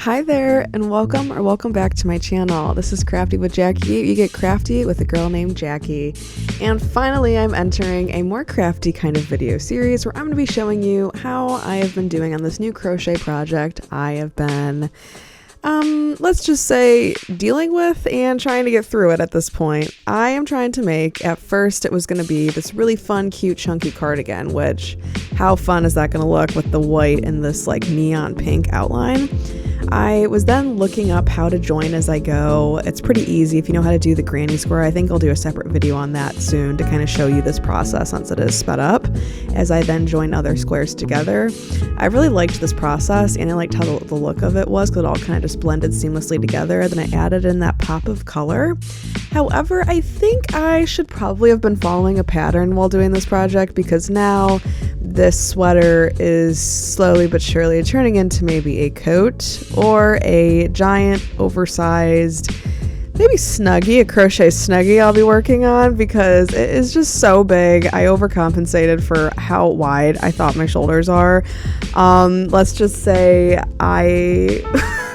Hi there, and welcome back to my channel. This is Crafty with Jackie. You get crafty with a girl named Jackie. And finally, I'm entering a more crafty kind of video series where I'm going to be showing you how I have been doing on this new crochet project I have been, let's just say, dealing with and trying to get through it at this point. I am trying to make, at first it was going to be this really fun, cute, chunky cardigan, which, how fun is that going to look with the white and this like neon pink outline? I was then looking up how to join as I go. It's pretty easy if you know how to do the granny square. I think I'll do a separate video on that soon to kind of show you this process once it is sped up as I then join other squares together. I really liked this process and I liked how the look of it was because it all kind of just blended seamlessly together. Then I added in that pop of color. However, I think I should probably have been following a pattern while doing this project because now this sweater is slowly but surely turning into maybe a coat or a giant oversized maybe snuggie, a crochet snuggie I'll be working on because it is just so big. I overcompensated for how wide I thought my shoulders are. Let's just say I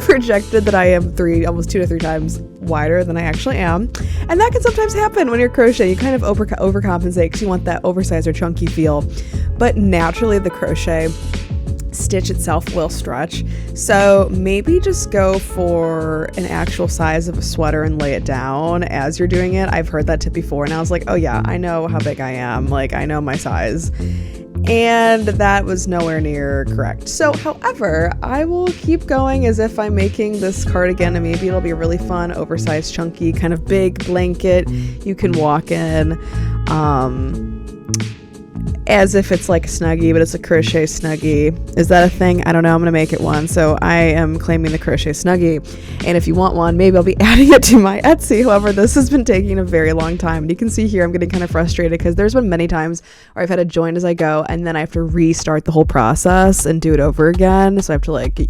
projected that I am almost 2 to 3 times wider than I actually am. And that can sometimes happen when you're crocheting. You kind of overcompensate because you want that oversized or chunky feel. But naturally the crochet stitch itself will stretch, so maybe just go for an actual size of a sweater and lay it down as you're doing it. I've heard that tip before and I was like, oh yeah, I know how big I am, like I know my size, and that was nowhere near correct. So however, I will keep going as if I'm making this cardigan and maybe it'll be a really fun oversized chunky kind of big blanket you can walk in, as if it's like a snuggie, but it's a crochet snuggie. Is that a thing? I don't know. I'm gonna make it one. So I am claiming the crochet snuggie, and if you want one, maybe I'll be adding it to my Etsy. However, this has been taking a very long time, and you can see here I'm getting kind of frustrated because there's been many times where I've had to join as I go and then I have to restart the whole process and do it over again. So I have to like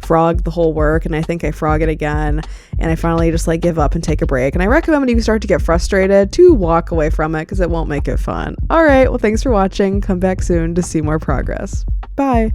frog the whole work, and I think I frog it again, and I finally just like give up and take a break. And I recommend when you start to get frustrated to walk away from it because it won't make it fun. All right, well, thanks for watching. Come back soon to see more progress. Bye.